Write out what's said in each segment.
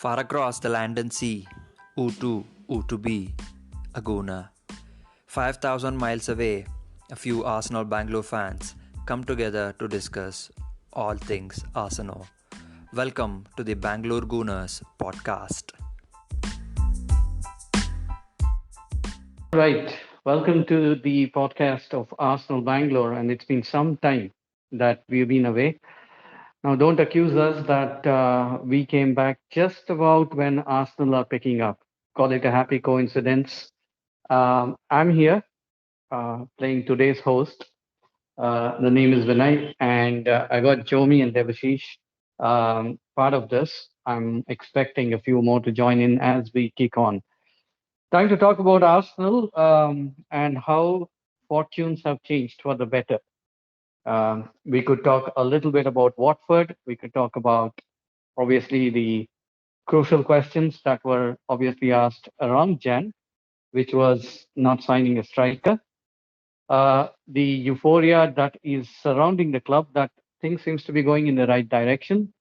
Far across the land and sea, U to be a Gooner. 5,000 miles away, a few Arsenal Bangalore fans come together to discuss all things Arsenal. Welcome to the Bangalore Gooners podcast. Right. Welcome to the podcast of Arsenal Bangalore. And it's been some time that we've been away. Now, don't accuse us that we came back just about when Arsenal are picking up. Call it a happy coincidence. I'm here playing today's host. The name is Vinay, and I got Jomi and Devashish part of this. I'm expecting a few more to join in as we kick on. Time to talk about Arsenal and how fortunes have changed for the better. We could talk a little bit about Watford. We could talk about obviously the crucial questions that were obviously asked around Jan, which was not signing a striker. The euphoria that is surrounding the club, that things seems to be going in the right direction,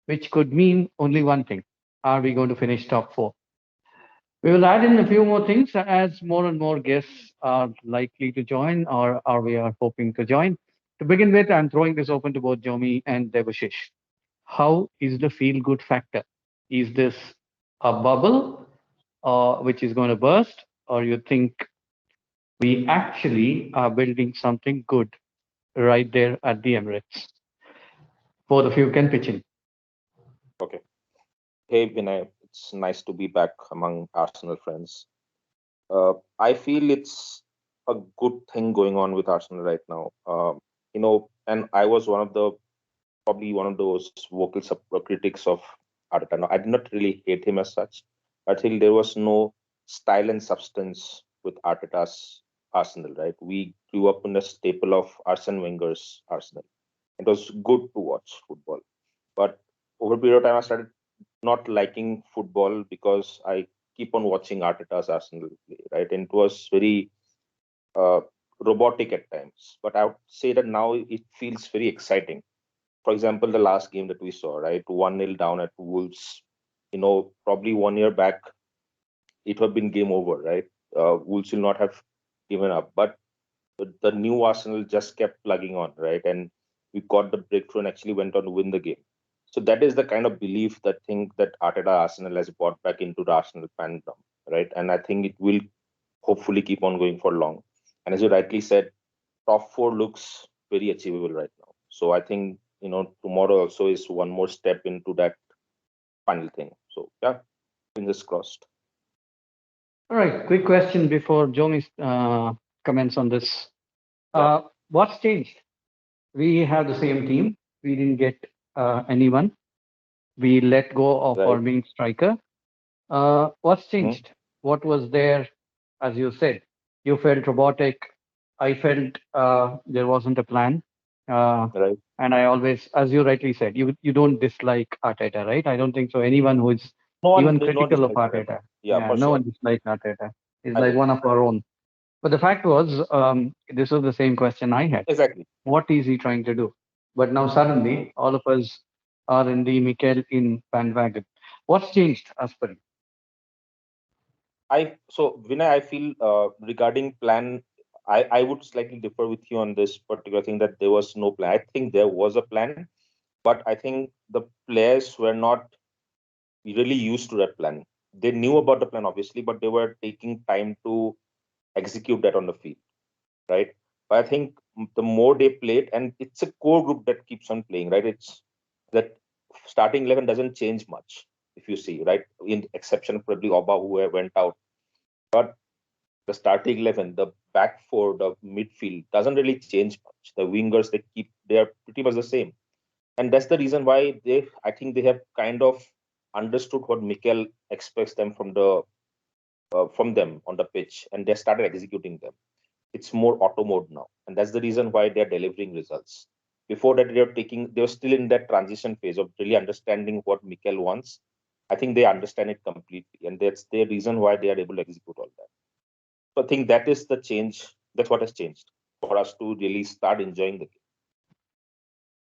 which could mean only one thing: are we going to finish top four? We will add in a few more things as more and more guests are likely to join or we are hoping to join. To begin with, I'm throwing this open to both Jomi and Devashish. How is the feel good factor? Is this a bubble which is going to burst, or you think we actually are building something good right there at the Emirates? Both of you can pitch in. Okay. Hey, Vinay, it's nice to be back among Arsenal friends. I feel it's a good thing going on with Arsenal right now. And I was probably one of those vocal critics of Arteta. Now, I did not really hate him as such. I think there was no style and substance with Arteta's Arsenal, right? We grew up in a staple of Arsene Wenger's Arsenal. It was good to watch football. But over a period of time, I started not liking football because I keep on watching Arteta's Arsenal play, right? And it was very uh, robotic at times. But I would say that now it feels very exciting. For example, the last game that we saw, right? 1-0 down at Wolves. Probably 1 year back, it would have been game over, right? Wolves will not have given up. But the new Arsenal just kept plugging on, right? And we got the breakthrough and actually went on to win the game. So that is the kind of belief that think that Arteta Arsenal has brought back into the Arsenal fandom, right? And I think it will hopefully keep on going for long. And as you rightly said, top four looks very achievable right now. So I think tomorrow also is one more step into that final thing. So yeah, fingers crossed. All right, quick question before Jomi comments on this. Yeah, What's changed? We have the same team. We didn't get anyone. We let go of our right. main striker. What's Mhm. changed? What was there, as you said? You felt robotic. I felt there wasn't a plan. Uh, Right. and I always, as you rightly said, you don't dislike Arteta, right? I don't think so. Anyone who is even There's no one critical of dislike Arteta. Arteta, Yeah, yeah, for no sure. one dislikes Arteta. He's I like agree. one of our own. But the fact was, this was the same question I had. Exactly. What is he trying to do? But now suddenly, all of us are in the Mikel in bandwagon. What's changed, as per you? Vinay, I feel regarding plan, I would slightly differ with you on this particular thing that there was no plan. I think there was a plan, but I think the players were not really used to that plan. They knew about the plan, obviously, but they were taking time to execute that on the field, right? But I think the more they played, and it's a core group that keeps on playing, right? It's that starting 11 doesn't change much, if you see, right? In exception of probably Oba, who went out. But the starting 11, the back four, the midfield doesn't really change much. The wingers, they are pretty much the same. And that's the reason why I think they have kind of understood what Mikel expects them from them on the pitch, and they started executing them. It's more auto mode now, and that's the reason why they're delivering results. Before that, they were still in that transition phase of really understanding what Mikel wants. I think they understand it completely, and that's the reason why they are able to execute all that. So I think that is the change. That's what has changed for us to really start enjoying the game.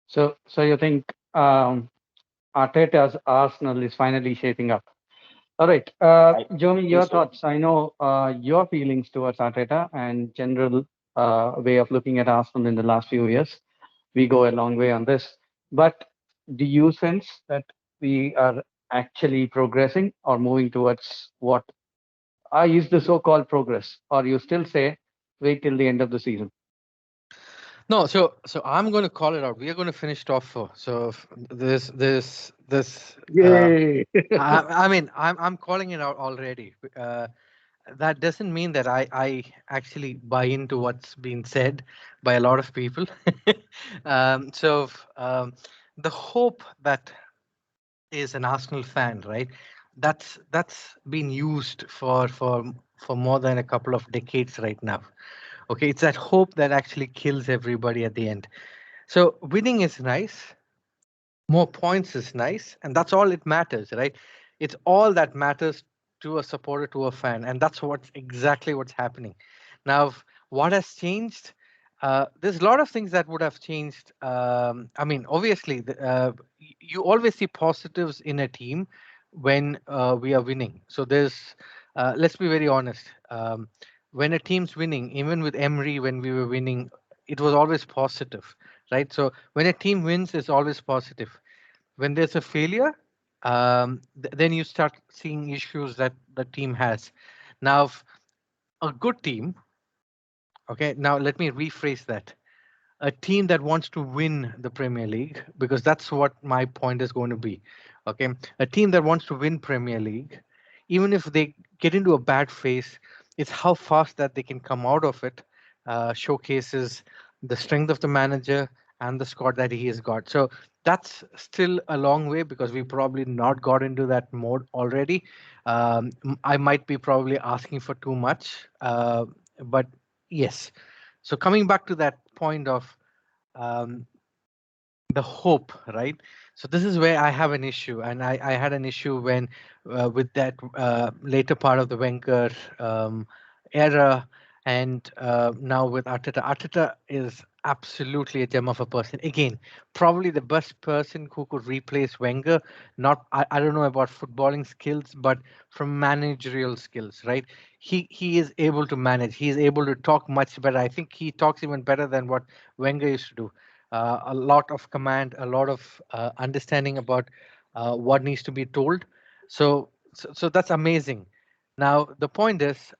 So you think Arteta's Arsenal is finally shaping up. All right, I Jomi, think your so. thoughts. I know your feelings towards Arteta and general way of looking at Arsenal in the last few years. We go a long way on this. But do you sense that we are actually progressing or moving towards what I use the so-called progress, or you still say wait till the end of the season? No, so I'm going to call it out. We are going to finish top four. So this. Yay! I mean, I'm calling it out already. That doesn't mean that I actually buy into what's been said by a lot of people. So the hope that is an Arsenal fan, right? That's been used for more than a couple of decades right now. Okay, it's that hope that actually kills everybody at the end. So winning is nice, more points is nice, and that's all it matters, right? It's all that matters to a supporter, to a fan, and that's what's exactly what's happening now. What has changed? There's a lot of things that would have changed. I mean, obviously you always see positives in a team when we are winning. So there's let's be very honest. When a team's winning, even with Emery, when we were winning, it was always positive, right? So when a team wins, it's always positive. When there's a failure, then you start seeing issues that the team has. Now, a good team, okay, now let me rephrase that. A team that wants to win the Premier League, because that's what my point is going to be. Okay, a team that wants to win Premier League, even if they get into a bad phase, it's how fast that they can come out of it, showcases the strength of the manager and the squad that he has got. So that's still a long way because we probably not got into that mode already. I might be probably asking for too much, but yes. So coming back to that point of um, the hope, right? So this is where I have an issue, and I had an issue when with that later part of the Wenger era, and now with Arteta. Arteta is absolutely a gem of a person. Again, probably the best person who could replace Wenger. Not I don't know about footballing skills, but from managerial skills, right? He is able to manage. He is able to talk much better. I think he talks even better than what Wenger used to do. A lot of command, a lot of understanding about what needs to be told. So that's amazing. Now the point is,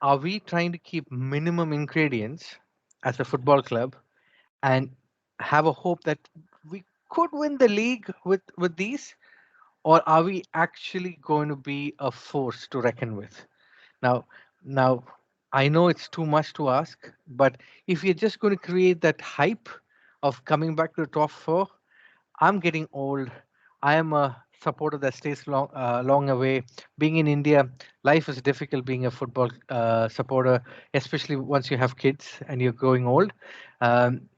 are we trying to keep minimum ingredients as a football club and have a hope that we could win the league with these, or are we actually going to be a force to reckon with? Now, now, I know it's too much to ask, but if you're just going to create that hype of coming back to the top four, I'm getting old. I am a supporter that stays long away. Being in India, life is difficult being a football supporter, especially once you have kids and you're growing old.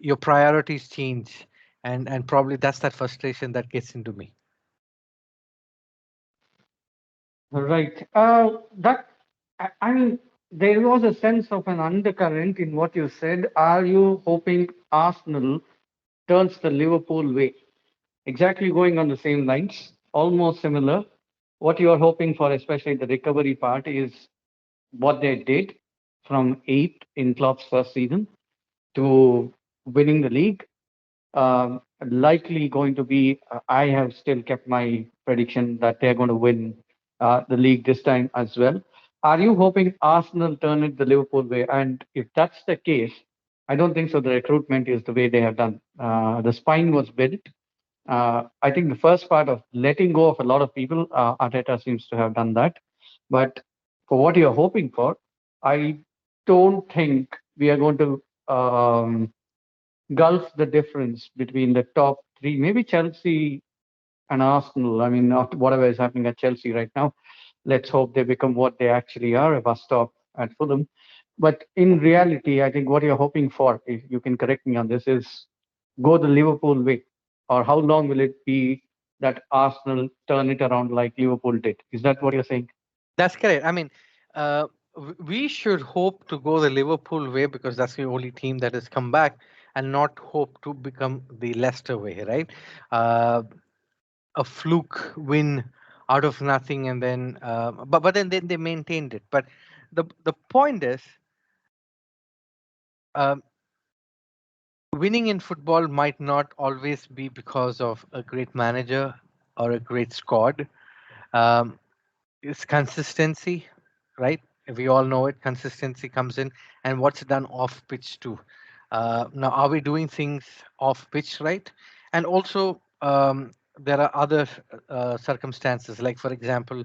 Your priorities change, and probably that's that frustration that gets into me. Right. That I mean, there was a sense of an undercurrent in what you said. Are you hoping Arsenal turns the Liverpool way? Exactly going on the same lines, almost similar. What you are hoping for, especially the recovery part, is what they did from eighth in Klopp's first season to winning the league. Likely going to be, I have still kept my prediction that they're going to win the league this time as well. Are you hoping Arsenal turn it the Liverpool way? And if that's the case, I don't think so. The recruitment is the way they have done. The spine was built. I think the first part of letting go of a lot of people, Arteta seems to have done that. But for what you're hoping for, I don't think we are going to gulf the difference between the top three, maybe Chelsea and Arsenal. I mean, not whatever is happening at Chelsea right now. Let's hope they become what they actually are, a bus stop at Fulham. But in reality, I think what you're hoping for, if you can correct me on this, is go the Liverpool way. Or how long will it be that Arsenal turn it around like Liverpool did? Is that what you're saying? That's correct. I mean, we should hope to go the Liverpool way because that's the only team that has come back, and not hope to become the Leicester way, right? Uh, a fluke win out of nothing, and then but then they maintained it. But the point is, um, winning in football might not always be because of a great manager or a great squad. Um, it's consistency, right? We all know it. Consistency comes in, and what's done off pitch too. Now, are we doing things off pitch right? And also, there are other circumstances, like for example,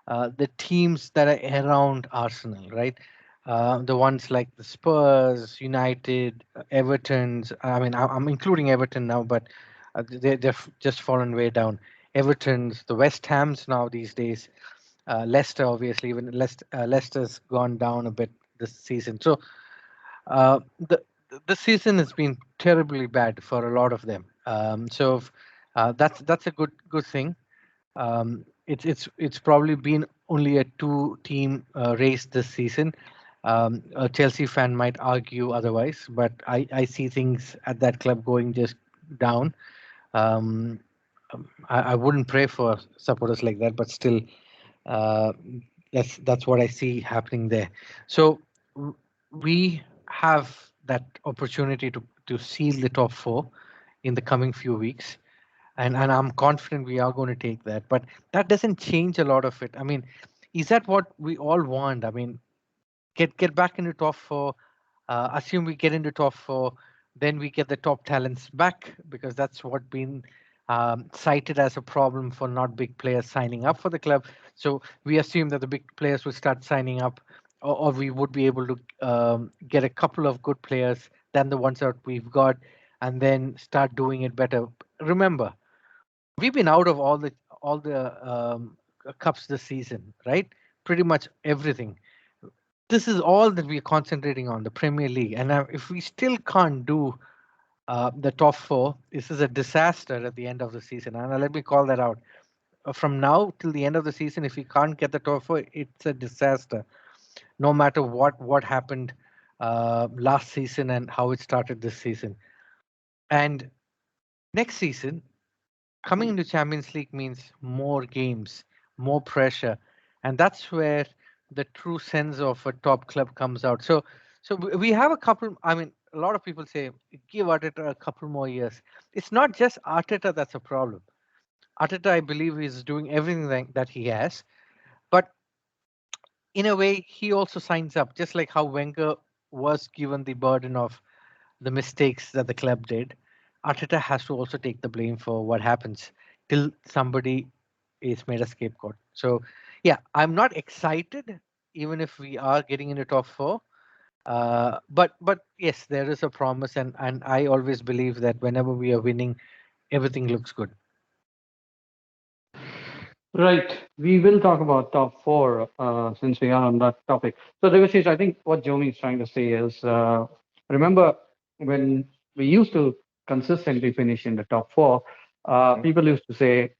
the teams that are around Arsenal, right? The ones like the Spurs, United, Everton's. I mean, I'm including Everton now, but they've just fallen way down. Everton's, the West Ham's now these days, Leicester, obviously, even Leicester's gone down a bit this season. So uh, the the season has been terribly bad for a lot of them. That's a good thing. It's probably been only a two-team race this season. A Chelsea fan might argue otherwise, but I see things at that club going just down. Um, I wouldn't pray for supporters like that, but still, uh, that's what I see happening there. So we have that opportunity to seal the top four in the coming few weeks, and I'm confident we are going to take that. But that doesn't change a lot of it. I mean, is that what we all want? I mean, get back into top four. Assume we get into top four, then we get the top talents back, because that's what been cited as a problem for not big players signing up for the club. So we assume that the big players will start signing up, or we would be able to get a couple of good players than the ones that we've got, and then start doing it better. Remember, we've been out of all the cups this season, right? Pretty much everything. This is all that we're concentrating on, the Premier League. And if we still can't do the top four, this is a disaster at the end of the season. And let me call that out. From now till the end of the season, if we can't get the top four, it's a disaster. No matter what happened last season and how it started this season. And next season, coming into Champions League means more games, more pressure, and that's where the true sense of a top club comes out. So we have a couple. I mean, a lot of people say give Arteta a couple more years. It's not just Arteta that's a problem. Arteta, I believe, is doing everything that he has, but in a way, he also signs up, just like how Wenger was given the burden of the mistakes that the club did. Arteta has to also take the blame for what happens till somebody is made a scapegoat. So, yeah, I'm not excited, even if we are getting into top four. But yes, there is a promise, and I always believe that whenever we are winning, everything looks good. Right. We will talk about top four since we are on that topic. So, Devashish, I think what Jomi is trying to say is remember when we used to consistently finish in the top four, Mhm. people used to say,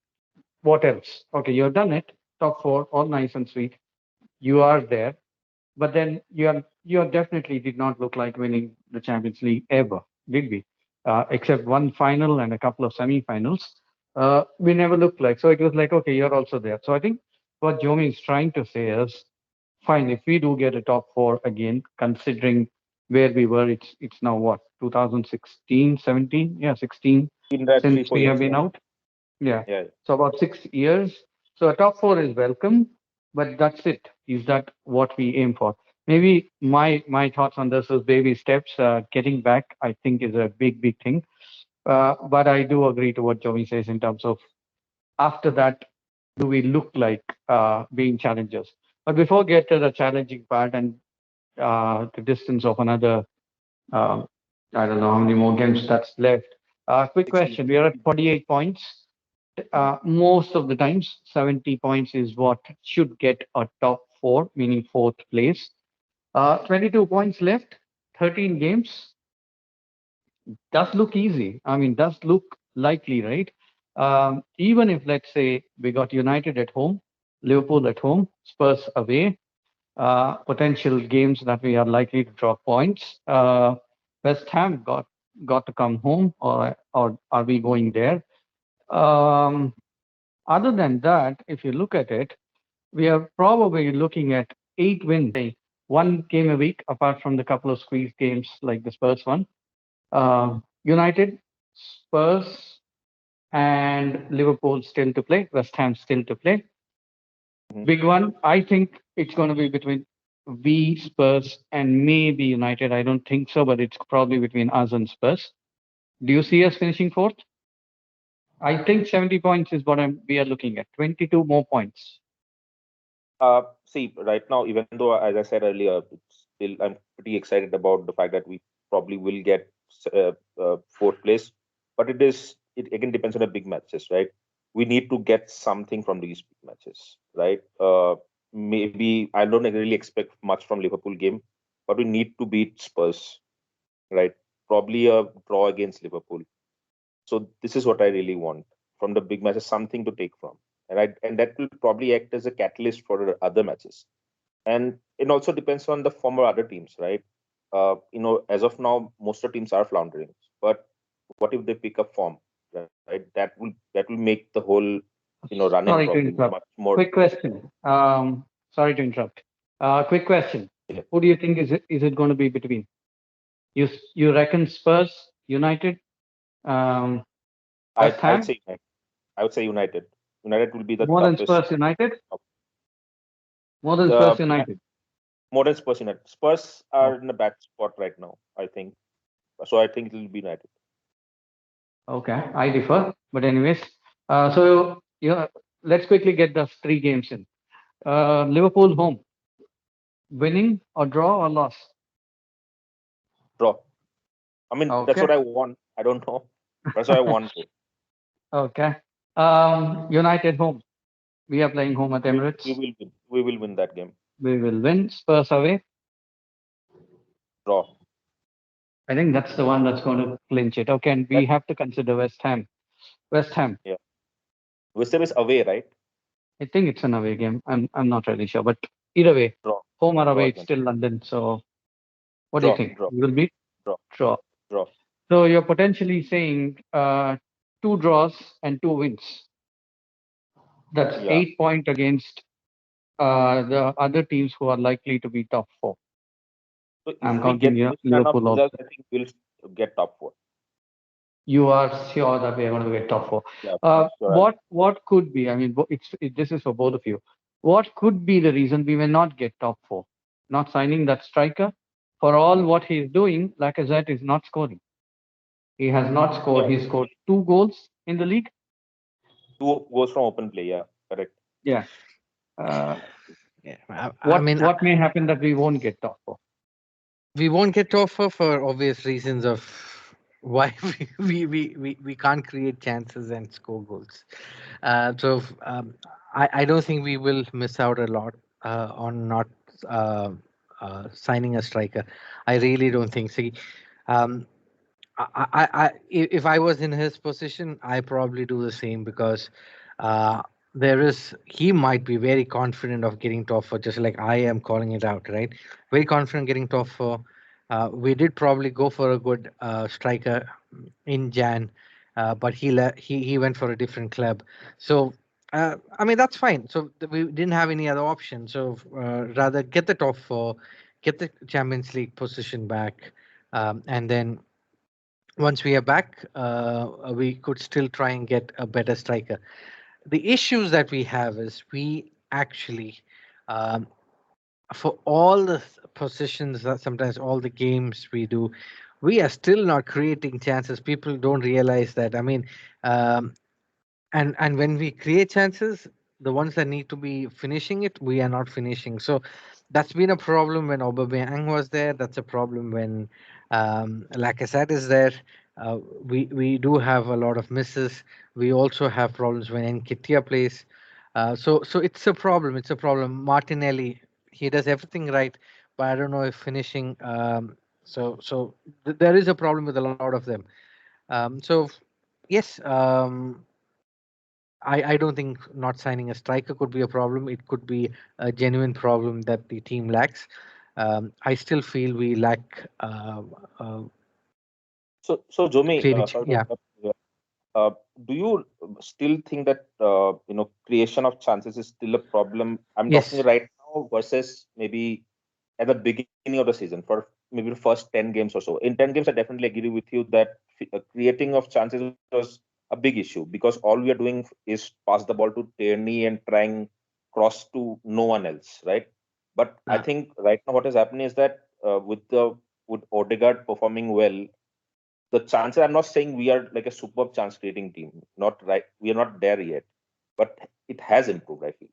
what else? Okay, you've done it, top four, all nice and sweet. You are there. But then you definitely did not look like winning the Champions League ever, did we? Except one final and a couple of semi-finals. We never looked like. So it was like, okay, you're also there. So I think what Jomi is trying to say is, fine, if we do get a top four again, considering where we were, it's now what, 2016, 17? Yeah, 16 Been there since three, four we have years. been Yeah. out. Yeah. Yeah. So about 6 years. So a top four is welcome, but that's it. Is that what we aim for? Maybe my thoughts on this is baby steps. Getting back, I think, is a big thing. But I do agree to what Joey says in terms of after that, do we look like being challengers? But before get to the challenging part and the distance of another, uh, I don't know how many more games that's left. Quick 16. question: we are at 48 points. Most of the times, 70 points is what should get a top four, meaning fourth place. 22 points left, 13 games. Does look easy. I mean, does look likely, right? Even if, let's say, we got United at home, Liverpool at home, Spurs away, potential games that we are likely to draw points. West Ham got to come home, or are we going there? Um, Other than that, if you look at it, we are probably looking at 8 wins, one game a week, apart from the couple of squeeze games like the Spurs one. United, Spurs, and Liverpool still to play. West Ham still to play. Mhm. Big one. I think it's going to be between we, Spurs, and maybe United. I don't think so, but it's probably between us and Spurs. Do you see us finishing fourth? I think 70 points is what we are looking at. 22 more points. See, right now, even though, as I said earlier, it's still I'm pretty excited about the fact that we probably will get fourth place. But it again depends on the big matches, right? We need to get something from these big matches, right? Maybe I don't really expect much from Liverpool game, but we need to beat Spurs, right? Probably a draw against Liverpool. So this is what I really want from the big matches, something to take from, and that will probably act as a catalyst for the other matches. And it also depends on the former other teams, right? As of now, most of the teams are floundering. But what if they pick up form, right? That will make the whole run-in Sorry to probably interrupt. much more. Quick question. Sorry to interrupt. Quick question. Yeah. Who do you think is it going to be between? You reckon Spurs, United, um, West I would Ham, say United. I would say United. United will be the more than toughest. Spurs United, more than Uh, Spurs United. More than Spurs. United. Spurs are Oh, in a bad spot right now, I think. So I think it will be United. okay, I differ. But anyways, so let's quickly get the three games in. Liverpool home, winning or draw or loss. Draw. I mean, that's Okay, what I want. I don't know. That's what I want. To. okay. United home. We are playing home at We Emirates. will win. We will win that game. We will win. Spurs away. Draw. I think that's the one that's going to clinch it. Okay, and we That have to consider West Ham. West Ham. yeah. West Ham is away, right? I think it's an away game. I'm not really sure, but either way, Draw. home or Draw away, it's again. still London. So what do you Draw. think? Draw. We will beat Draw. draw. Draw. So you're potentially saying two draws and two wins. That's Yeah. 8 point against the other teams who are likely to be top four. So I'm if we counting get this kind of Liverpool results, also. I think we'll get top four. You are sure that we are going to get top four. Yeah, I'm sure. What could be? I mean, this is for both of you. What could be the reason we may not get top four? Not signing that striker. For all what he's doing, Lacazette is not scoring. He has not scored. Yeah. He scored 2 goals in the league. Two goes from open play. Yeah. Correct. Yeah. Uh, Yeah, I what mean, what may happen that we won't get top four? we won't get offer for obvious reasons of why we can't create chances and score goals. I don't think we will miss out a lot on not uh, signing a striker. I really don't think. See, um, if I was in his position, I probably do the same because uh, he might be very confident of getting top four, just like I am calling it out, right? Very confident getting top four. We did probably go for a good striker in Jan, but he went for a different club. So I mean that's fine. So we didn't have any other option. So rather get the top four, get the Champions League position back, and then once we are back, we could still try and get a better striker. The issues that we have is we actually, um, for all the positions, that sometimes all the games we do, we are still not creating chances. People don't realize that. I mean, um, and when we create chances, the ones that need to be finishing it, we are not finishing. So that's been a problem when Aubameyang was there. That's a problem when Lacazette is there. We do have a lot of misses. We also have problems when Nketiah plays. So it's a problem. It's a problem. Martinelli, he does everything right, but I don't know if finishing. There is a problem with a lot of them. Yes. I don't think not signing a striker could be a problem. It could be a genuine problem that the team lacks. I still feel we lack So Jomi, creating. sorry to Yeah. interrupt you here. do you still think that creation of chances is still a problem? I'm talking Yes. right now versus maybe at the beginning of the season for maybe the first 10 games or so. In 10 games, I definitely agree with you that creating of chances was a big issue because all we are doing is pass the ball to Tierney and trying cross to no one else, right? But I Uh, think right now what is happening is that with Odegaard performing well, the chances, I'm not saying we are like a superb chance creating team, not right, we are not there yet, but it has improved, I feel.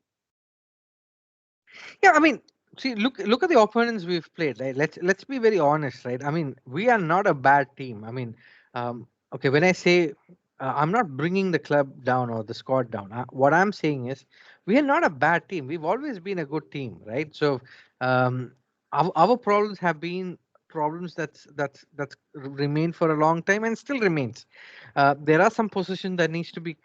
Yeah, I mean, see, look at the opponents we've played, right? Let's be very honest, right? I mean, we are not a bad team. I mean, okay, when I say I'm not bringing the club down or the squad down, what I'm saying is we are not a bad team. We've always been a good team, right? So, um, our problems have been problems that's remained for a long time and still remains. There are some positions that needs to be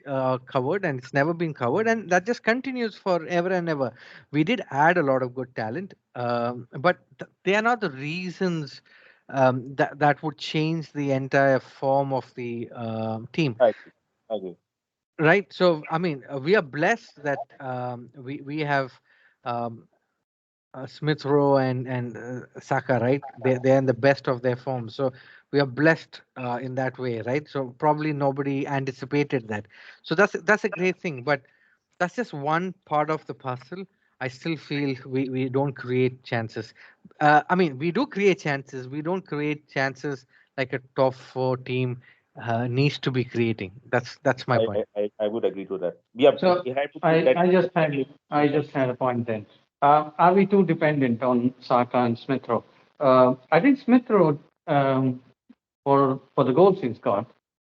covered, and it's never been covered, and that just continues forever and ever. We did add a lot of good talent, but they are not the reasons that would change the entire form of the team, I agree. I agree. right? So, I mean, we are blessed that we have um, Smith Rowe and Saka, right? They're in the best of their form. So we are blessed in that way, right? So probably nobody anticipated that. So that's a great thing. But that's just one part of the puzzle. I still feel we don't create chances. I mean, we do create chances. We don't create chances like a top four team needs to be creating. That's my point. I would agree to that. Yeah, So if I have to put I, that, I just had a point then. Are we too dependent on Saka and Smith Rowe? I think Smith Rowe, for the goals he's got,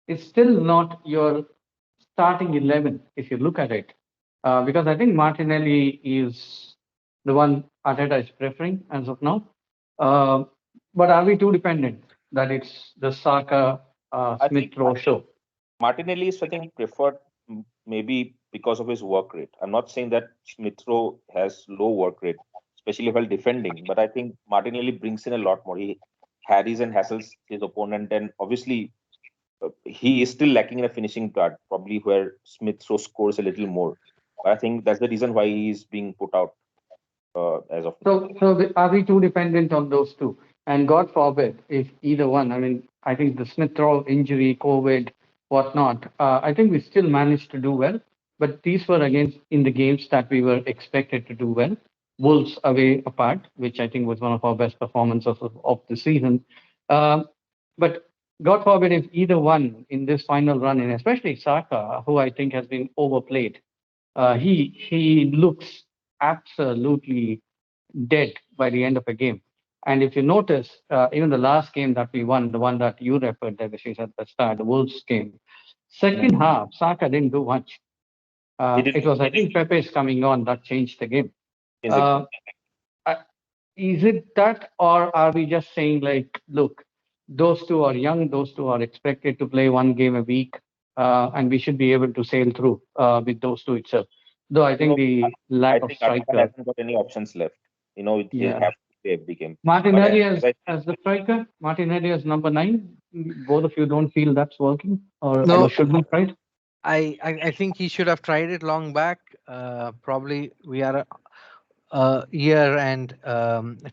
is still not your starting 11 if you look at it, because I think Martinelli is the one Arteta is preferring as of now. Uh, but are we too dependent that it's the Saka I Smith think Rowe show? Martinelli is, I think, preferred maybe because of his work rate. I'm not saying that Smith Rowe has low work rate, especially while defending, but I think Martinelli brings in a lot more. He harries and hassles his opponent, and obviously he is still lacking in a finishing part, probably where Smith Rowe scores a little more. But I think that's the reason why he is being put out as of now. Are we too dependent on those two? And God forbid if either one, I mean, I think the Smith Rowe injury, COVID, whatnot, I think we still managed to do well. But these were against in the games that we were expected to do well. Wolves away apart, which I think was one of our best performances of the season. Um, but God forbid if either one in this final run, and especially Saka, who I think has been overplayed, he looks absolutely dead by the end of a game. And if you notice, even the last game that we won, the one that you referred, Devashish, at the start, the Wolves game, Mhm. second half, Saka didn't do much. He did It was, I think, Pepe's coming on that changed the game. exactly. Uh, uh, is it that, or are we just saying, like, look, those two are young, those two are expected to play one game a week, and we should be able to sail through with those two itself? Though I You think know, I, the I lack of think Arteta striker, hasn't got any options left. He yeah. have to play every game. But Martinelli as I as the striker, Martinelli as number nine. Both of you don't feel that's working I or No, don't should be tried? I think he should have tried it long back. Probably we are a year and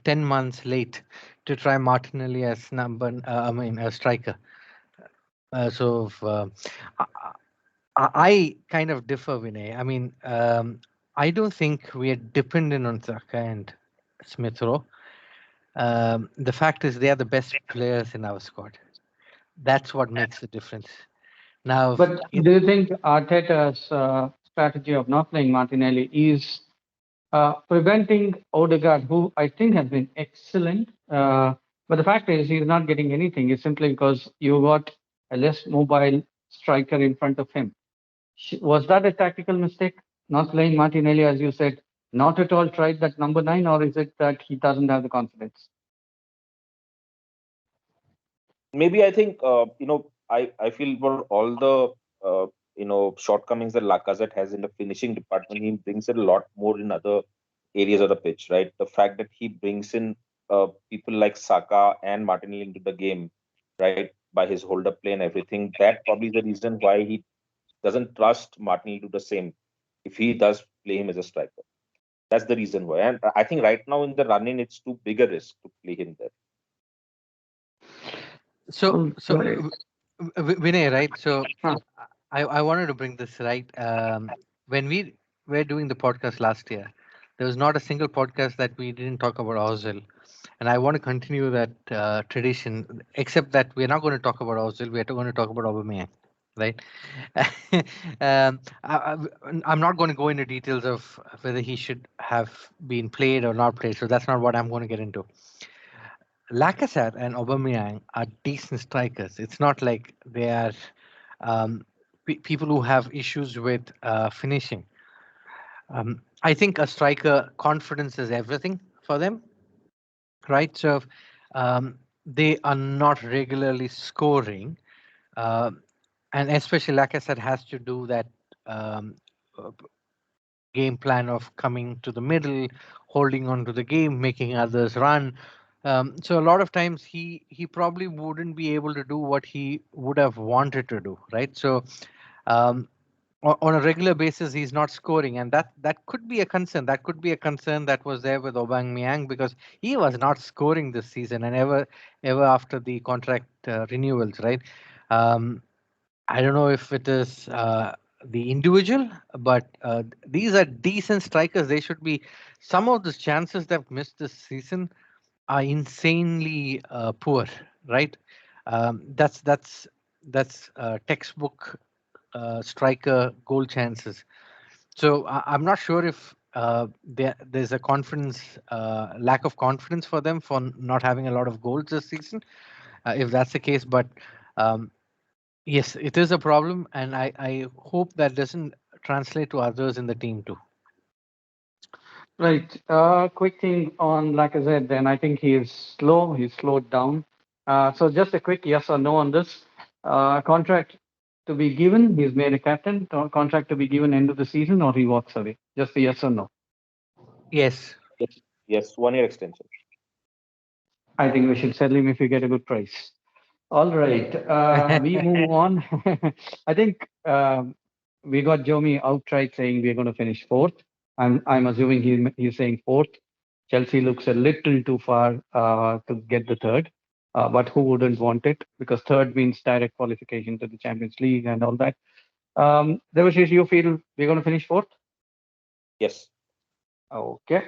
10 months late to try Martinelli as I mean, a striker. I, I kind of differ, Vinay. I mean, I don't think we are dependent on Saka and Smith Rowe. The fact is, they are the best players in our squad. That's what makes the difference. Now, But do you think Arteta's strategy of not playing Martinelli is preventing Odegaard, who I think has been excellent? But the fact is, he's not getting anything. It's simply because you got a less mobile striker in front of him. Was that a tactical mistake? Not playing Martinelli, as you said, not at all tried that number nine, or is it that he doesn't have the confidence? maybe I think I feel for all the shortcomings that Lacazette has in the finishing department, he brings it a lot more in other areas of the pitch, right? The fact that he brings in people like Saka and Martinelli into the game, right, by his hold up play and everything, that probably is the reason why he doesn't trust Martinelli to do the same if he does play him as a striker. That's the reason why. And I think right now in the running, it's too big a risk to play him there. So, All so right. Vinay, right? So, Huh. I wanted to bring this right. When we were doing the podcast last year, there was not a single podcast that we didn't talk about Ozil, and I want to continue that tradition. Except that we're not going to talk about Ozil. We're going to talk about Aubameyang, right? I'm not going to go into details of whether he should have been played or not played. So that's not what I'm going to get into. Lacazette and Aubameyang are decent strikers. It's not like they are people who have issues with finishing. I think a striker confidence is everything for them, right? So they are not regularly scoring, uh, and especially Lacazette has to do that um, uh, game plan of coming to the middle, holding on to the game, making others run. So a lot of times he probably wouldn't be able to do what he would have wanted to do, right? So um, on a regular basis he's not scoring, and that could be a concern. That could be a concern that was there with Aubameyang because he was not scoring this season and ever after the contract renewals, right? Um, I don't know if it is the individual, but these are decent strikers. They should be. Some of the chances they've missed this season are insanely poor, right? That's textbook striker goal chances. So I'm not sure if there's a confidence lack of confidence for them for not having a lot of goals this season. If that's the case, but um, yes, it is a problem, and I hope that doesn't translate to others in the team too. Right. Quick thing on Lacazette then. I think he is slow. He's slowed down. So just a quick yes or no on this. Contract to be given. He's made a captain. Contract to be given end of the season, or he walks away. Just a yes or no. Yes. Yes, yes, 1 year extension. I think we should sell him if we get a good price. All right. We move on. I think we got Jomi outright saying we're going to finish fourth. I'm assuming he's saying fourth. Chelsea looks a little too far to get the third, but who wouldn't want it? Because third means direct qualification to the Champions League and all that. Devashish, you feel we're going to finish fourth? Yes. Okay.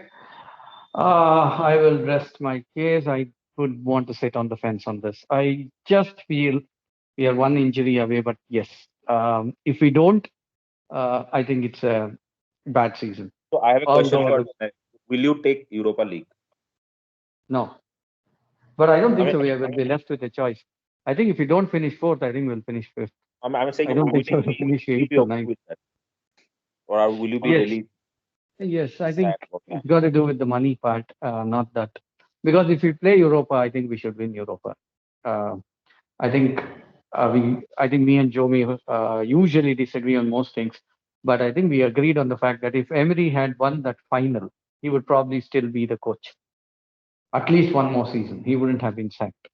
I will rest my case. I would want to sit on the fence on this. I just feel we are one injury away, but yes, if we don't, I think it's a bad season. So I have a question Although I for would Vinay. Will you take Europa League? no, but I don't I think mean, so. We will be left with a choice. I think if we don't finish fourth, I think we'll finish fifth. I'm saying, I don't think so. We'll will finish you eighth be or okay ninth. with that, or will you be Yes, really yes. I sad think about that? it's got to do with the money part, not that. Because if we play Europa, I think we should win Europa. Uh, I think I think me and Jomi usually disagree on most things, but I think we agreed on the fact that if Emery had won that final, he would probably still be the coach. At least one more season, he wouldn't have been sacked.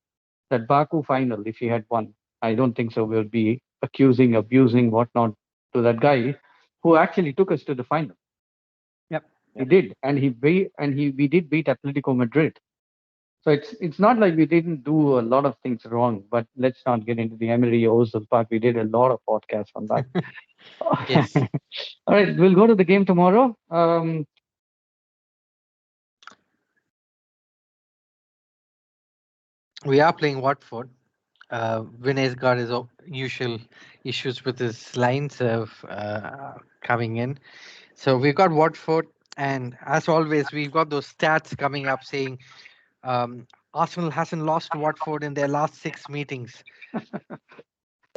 That Baku final, if he had won, I don't think so. We'll be accusing, abusing, whatnot to that guy who actually took us to the final. Yep. He Yeah. did, and we did beat Atletico Madrid. So it's not like we didn't do a lot of things wrong, but let's not get into the Emery Ozil part. We did a lot of podcasts on that. Yes. All right, we'll go to the game tomorrow. We are playing Watford. Vinay's got his usual issues with his lines of coming in. So we've got Watford, and as always, we've got those stats coming up saying Arsenal hasn't lost to Watford in their last 6 meetings.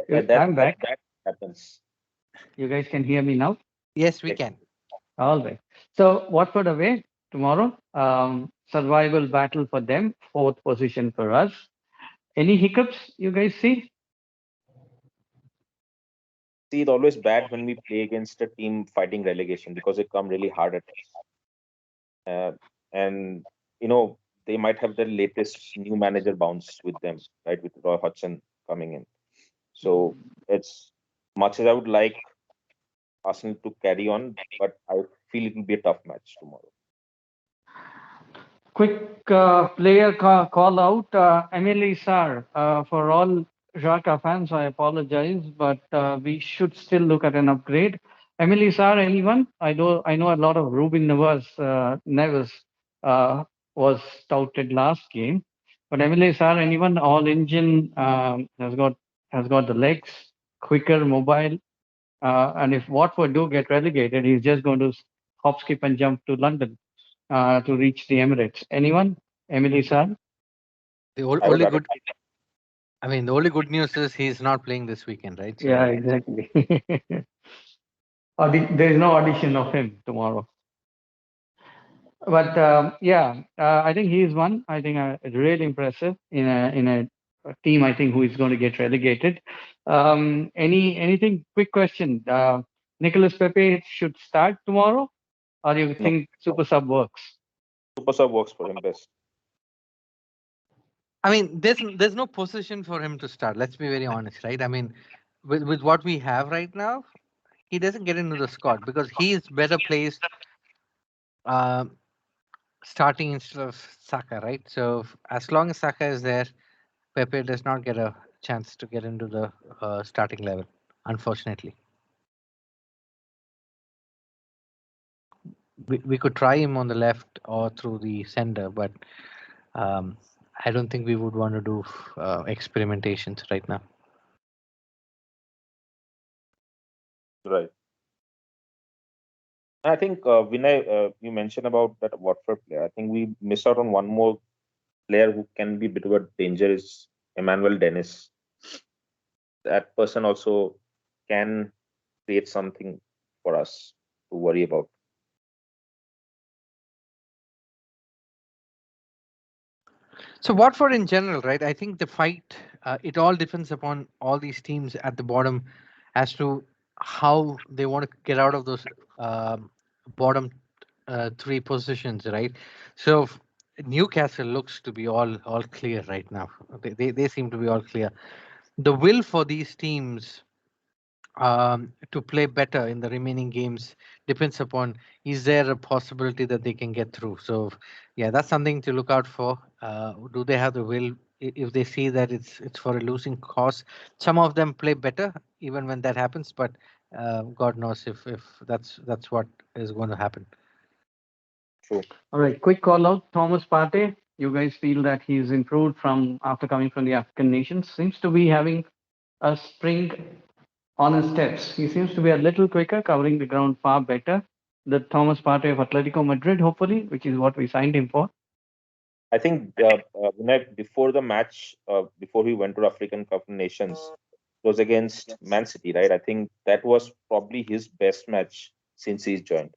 That I'm back. that happens. You guys can hear me now. Yes, we Yes. can. All right. So Watford away tomorrow. Survival battle for them. Fourth position for us. Any hiccups you guys see? See, it's always bad when we play against a team fighting relegation because they come really hard at us. And they might have the latest new manager bounce with them, right? With Roy Hodgson coming in. So it's much as I would like Arsenal to carry on, but I feel it will be a tough match tomorrow. Quick player call out, Emily Sarr. For all Xhaka fans, I apologize, but we should still look at an upgrade. Emily Sarr, anyone? I know a lot of Ruben Neves was touted last game, but Emily Sarr, anyone? All engine has got the legs, quicker, mobile, and if Watford do get relegated, he's just going to hop, skip, and jump to London to reach the Emirates. Anyone? Emily San? The I would only rather. good, I mean, the only good news is he's not playing this weekend, right? Yeah, So exactly. There is no audition of him tomorrow. But yeah, I think he is one. I think really impressive in a team. I think who is going to get relegated. Anything? Quick question. Nicholas Pepe should start tomorrow, or you No, think super sub works? super sub works for him best. I mean, there's no position for him to start. Let's be very honest, right? I mean, with what we have right now, he doesn't get into the squad because he is better placed uh, starting instead of Saka, right? So as long as Saka is there, Pepe does not get a chance to get into the starting level, unfortunately. We could try him on the left or through the center, but um, I don't think we would want to do experimentations right now. Right. I think Vinay, you mentioned about that Watford player. I think we miss out on one more player who can be a bit of a danger is Emmanuel Dennis. That person also can create something for us to worry about. So Watford in general, right? I think the fight, it all depends upon all these teams at the bottom as to how they want to get out of those bottom three positions, right? So Newcastle looks to be all clear right now. They seem to be all clear. The will for these teams to play better in the remaining games depends upon is there a possibility that they can get through. So yeah, that's something to look out for. Do they have the will? If they see that it's for a losing cause, some of them play better even when that happens, but God knows if that's what is going to happen. True. All right, quick call out. Thomas Partey, you guys feel that he's improved from after coming from the African nations? Seems to be having a spring on his steps. He seems to be a little quicker, covering the ground far better. The Thomas Partey of Atletico Madrid, hopefully, which is what we signed him for. I think Vinay, before the match, before we went to African Cup of Nations, it was against Man City, right? I think that was probably his best match since he's joined.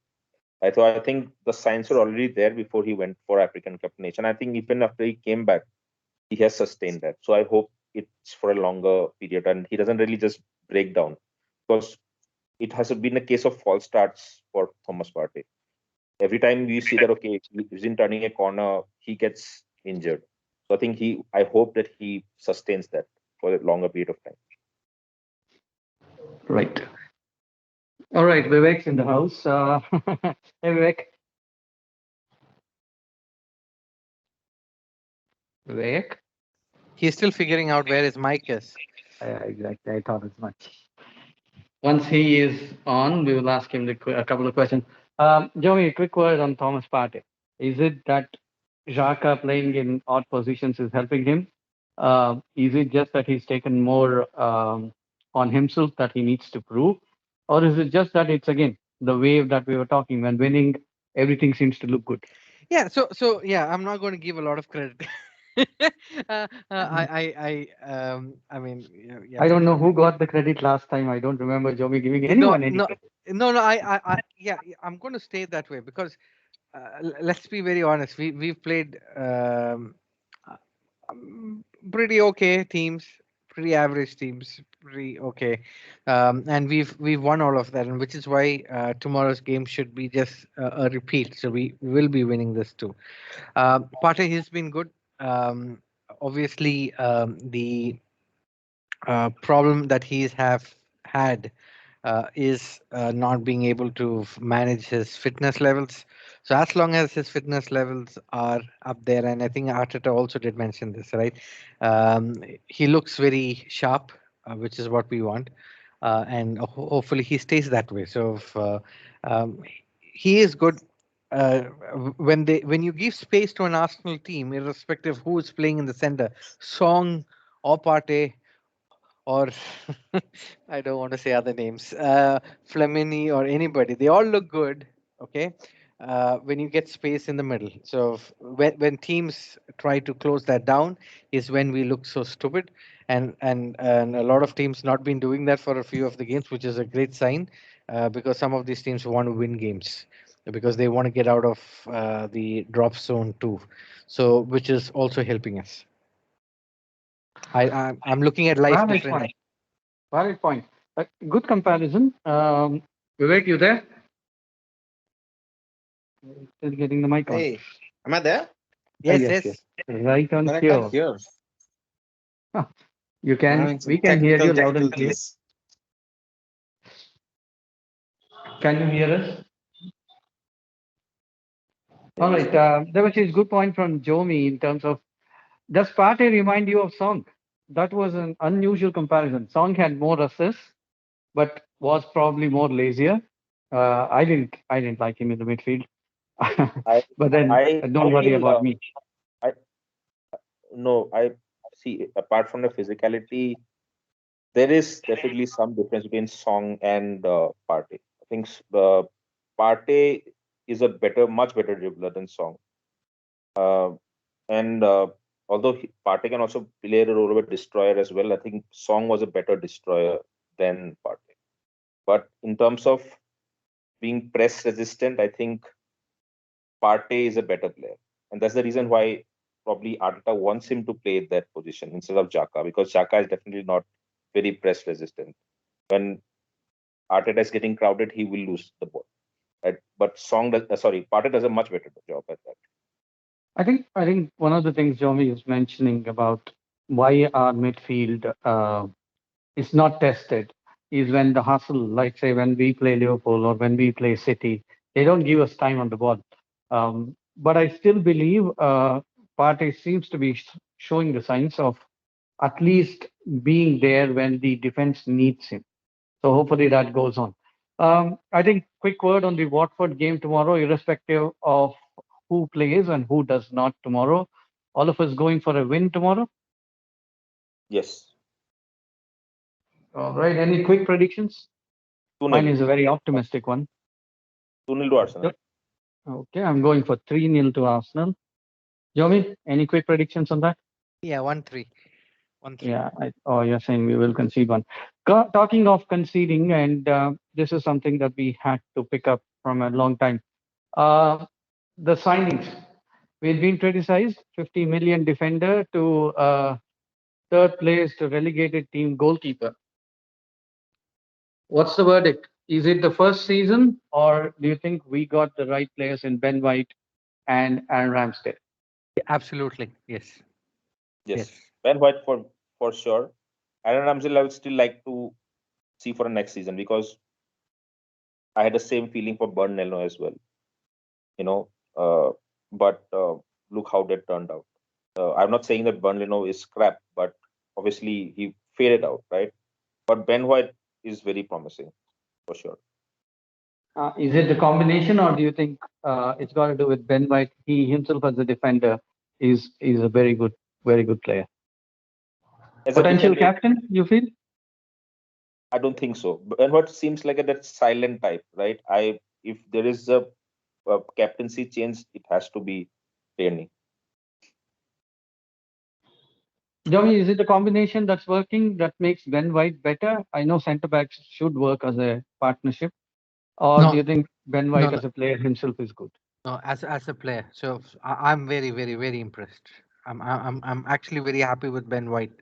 I think the signs were already there before he went for African Cup Nation. I think even after he came back, he has sustained that. So I hope it's for a longer period and he doesn't really just break down because it has been a case of false starts for Thomas Partey. Every time we see that okay, he isn't turning a corner, he gets injured. So I hope that he sustains that for a longer period of time. Right. All right, Vivek's in the house. Hey, Vivek. Vivek. He's still figuring out where his mic is. Exactly. I thought as much. Once he is on, we will ask him a couple of questions. Joey, a quick word on Thomas Partey. Is it that Xhaka playing in odd positions is helping him? Is it just that he's taken more on himself that he needs to prove? Or is it just that it's again the wave that we were talking when winning, everything seems to look good? Yeah, so yeah, I'm not going to give a lot of credit. I mean, yeah, I don't know who got the credit last time. I don't remember Joey giving no, anyone any no, credit. no. Yeah, I'm going to stay that way because let's be very honest. We've played uh, pretty okay teams, pretty average teams, pretty okay, and we've won all of that, and which is why tomorrow's game should be just a repeat. So we will be winning this too. Partey has been good. Obviously, the problem that he's have had is not being able to manage his fitness levels. So as long as his fitness levels are up there, and I think Arteta also did mention this, right? He looks very sharp, which is what we want, and hopefully he stays that way. So if, um, he is good. When you give space to an Arsenal team, irrespective who is playing in the center, Song or Partey or I don't want to say other names, Flamini or anybody. They all look good. Okay. When you get space in the middle. So when teams try to close that down is when we look so stupid, and a lot of teams not been doing that for a few of the games, which is a great sign, because some of these teams want to win games because they want to get out of the drop zone too. So which is also helping us. I'm looking at life Valid differently. point. Valid point. Good comparison. Vivek, you there? Still getting the mic on. Hey, am I there? Yes, Yes, yes. yes. Right on But I can't cue. hear. Huh. You I'm can. having some We can hear technical you loud and clear. difficulties. Can you hear us? All Maybe right. so. There was a good point from Jomi in terms of, does Partey remind you of Song? That was an unusual comparison. Song had more assists, but was probably more lazier. I didn't like him in the midfield. I But then I don't worry feel about me. I no I see, apart from the physicality, there is definitely some difference between Song and Partey. I think Partey is a much better dribbler than Song. Uh, and although Partey can also play the role of a destroyer as well, I think Song was a better destroyer than Partey. But in terms of being press resistant, I think Partey is a better player, and that's the reason why probably Arteta wants him to play that position instead of Xhaka, because Xhaka is definitely not very press resistant. When Arteta is getting crowded, he will lose the ball. Right? But Partey does a much better job at that. I think one of the things Jomi is mentioning about why our midfield is not tested is when the hustle, like say when we play Liverpool or when we play City, they don't give us time on the ball. But I still believe Partey seems to be showing the signs of at least being there when the defense needs him. So hopefully that goes on. I think quick word on the Watford game tomorrow, irrespective of who plays and who does not tomorrow. All of us going for a win tomorrow. Yes, All right. Any quick predictions? 2-0, Mine is a very optimistic one. 2-0 to Arsenal. Yep. Okay, I'm going for 3-0 to Arsenal. Jomi, any quick predictions on that? Yeah, 1-3. 1-3. Yeah. Oh, you're saying we will concede one. Talking of conceding, and this is something that we had to pick up from a long time. Uh, the signings. We've been criticized. 50 million defender to third place to relegated team goalkeeper. What's the verdict? Is it the first season, or do you think we got the right players in Ben White and Aaron Ramsdale? Absolutely. Yes. Yes. Yes, Ben White for sure. Aaron Ramsey, I would still like to see for the next season, because I had the same feeling for Burnello as well. You know, but look how that turned out. I'm not saying that Burnley is crap, but obviously he faded out, right? But Ben White is very promising for sure. Is it the combination, or do you think it's got to do with Ben White? He himself as a defender is a very good player. As a Potential defender, captain, you feel? I don't think so. Ben White seems like that silent type, right? If there is a captaincy change, it has to be Tierney. Johnny, is it the combination that's working that makes Ben White better? I know centre backs should work as a partnership, or do No, you think Ben no, White no, as a player himself is good? no. As a player, so I'm very, very, very impressed. I'm actually very happy with Ben White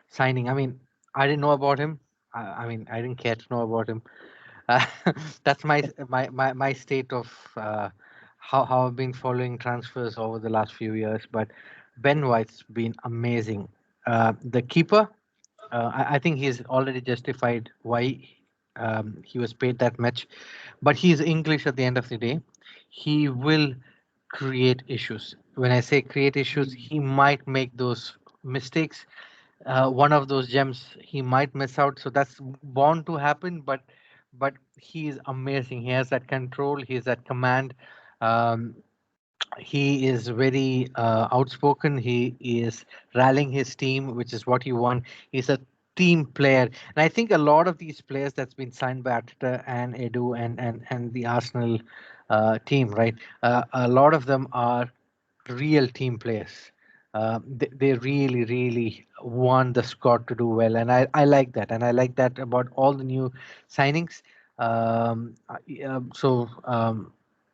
signing. I mean, I didn't know about him. I mean, I didn't care to know about him. Uh, that's my state of how I've been following transfers over the last few years. But Ben White's been amazing. The keeper, I think he's already justified why he was paid that much, but he's English at the end of the day. He will create issues. When I say create issues, he might make those mistakes. One of those gems he might miss out, so that's bound to happen. But he is amazing. He has that control. He has that command. Um, he is very outspoken. He is rallying his team, which is what you want. He's a team player, and I think a lot of these players that's been signed by Arteta and Edu and the Arsenal team, right? A lot of them are real team players. They really, really want the squad to do well, and I like that, and I like that about all the new signings.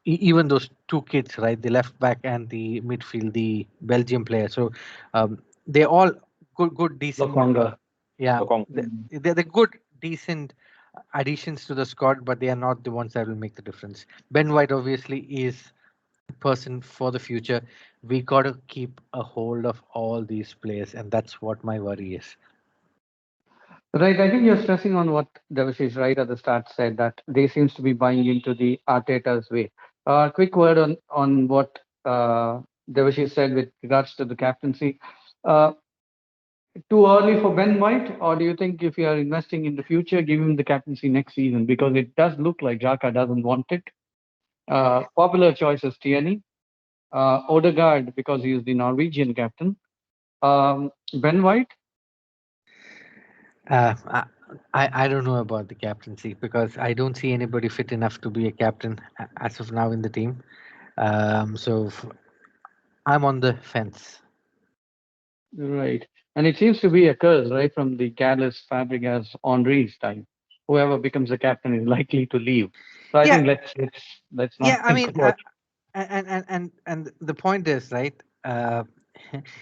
Even those two kids, right, the left back and the midfield, the Belgium player. So they're all good, decent. Lokonga. Yeah, Lokong. they're good, decent additions to the squad, but they are not the ones that will make the difference. Ben White obviously is person for the future. We got to keep a hold of all these players, and that's what my worry is. Right, I think you're stressing on what Devashish right at the start said that they seems to be buying into the Arteta's way. Quick word on what Devashish said with regards to the captaincy. Uh, Too early for Ben White, or do you think if you are investing in the future, give him the captaincy next season? Because it does look like Xhaka doesn't want it. Popular choice is Tierney. Odegaard, because he is the Norwegian captain. Ben White, Uh, I, I don't know about the captaincy because I don't see anybody fit enough to be a captain as of now in the team. I'm on the fence. right. And it seems to be a curse, right, from the careless Fabregas Henri's time. Whoever becomes the captain is likely to leave. So I Yeah, think let's not yeah. I think mean, about. and the point is right.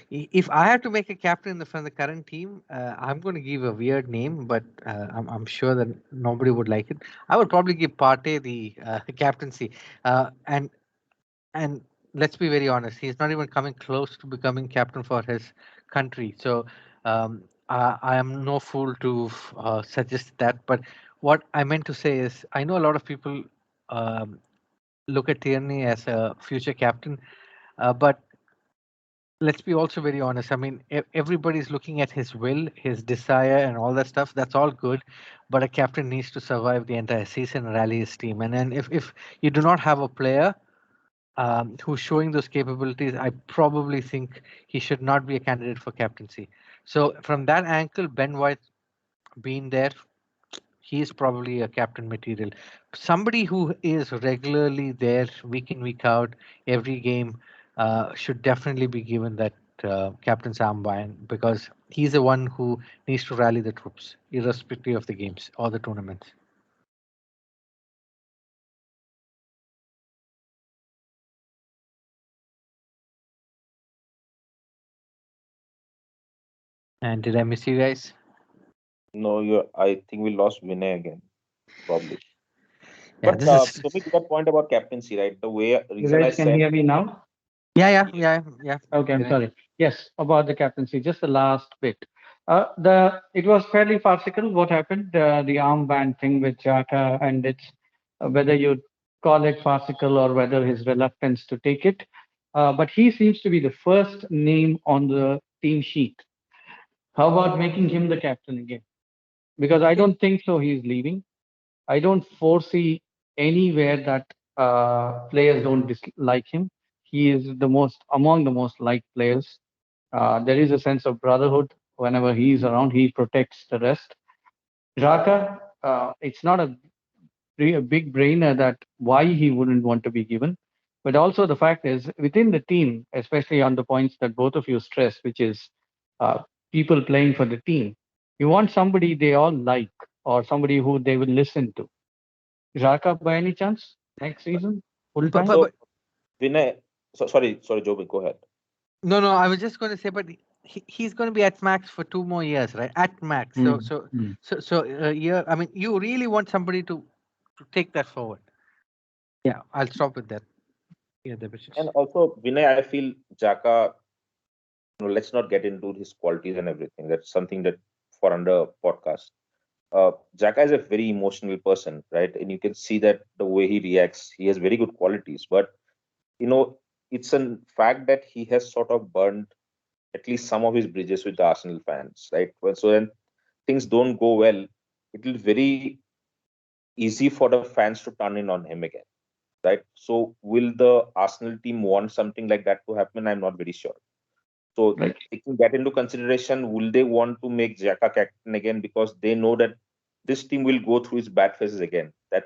If I had to make a captain from the current team, I'm going to give a weird name, but I'm sure that nobody would like it. I would probably give Partey the captaincy, and let's be very honest, he's not even coming close to becoming captain for his country. So I am no fool to suggest that. But what I meant to say is, I know a lot of people um, look at Tierney as a future captain, but let's be also very honest. I mean, everybody's looking at his will, his desire, and all that stuff. That's all good, but a captain needs to survive the entire season and rally his team. And then if you do not have a player who's showing those capabilities, I probably think he should not be a candidate for captaincy. So from that angle, Ben White being there, he is probably a captain material. Somebody who is regularly there week in, week out, every game, should definitely be given that captain's armband because he's the one who needs to rally the troops, irrespective of the games or the tournaments. And did I miss you guys? No, I think we lost Vinay again, probably. Yeah, But this is. to that point about captaincy, right? The way You reason I guys can said, hear me now? Yeah. Okay, I'm Vinay. sorry. Yes, about the captaincy, just the last bit. The It was fairly farcical what happened, the armband thing with Xhaka, and it's whether you call it farcical or whether his reluctance to take it. But he seems to be the first name on the team sheet. How about making him the captain again? Because I Yeah, don't think so. He's leaving. I don't foresee anywhere that players don't dislike him. He is the most among the most liked players. There is a sense of brotherhood whenever he is around. He protects the rest. Raka, it's not a big brainer that why he wouldn't want to be given, but also the fact is within the team, especially on the points that both of you stress, which is uh, people playing for the team. You want somebody they all like or somebody who they will listen to. Raka, by any chance, next season, full but, time? but, so but Vinay, sorry, Joby, go ahead. no, no. I was just going to say, but he's going to be at max for 2 more years, right? At max. So, Mm, so, mm. so, so. Yeah. I mean, you really want somebody to take that forward. Yeah. I'll stop with that. Yeah, the And bitches. also, Vinay, I feel Jaka, let's not get into his qualities and everything. That's something that for under podcast. Jaka is a very emotional person, right? And you can see that the way he reacts, he has very good qualities. But you know, it's a fact that he has sort of burned at least some of his bridges with the Arsenal fans, right? So when things don't go well, it will very easy for the fans to turn in on him again, right? So will the Arsenal team want something like that to happen? I'm not very sure. So Right. taking that into consideration, will they want to make Xhaka captain again because they know that this team will go through its bad phases again? That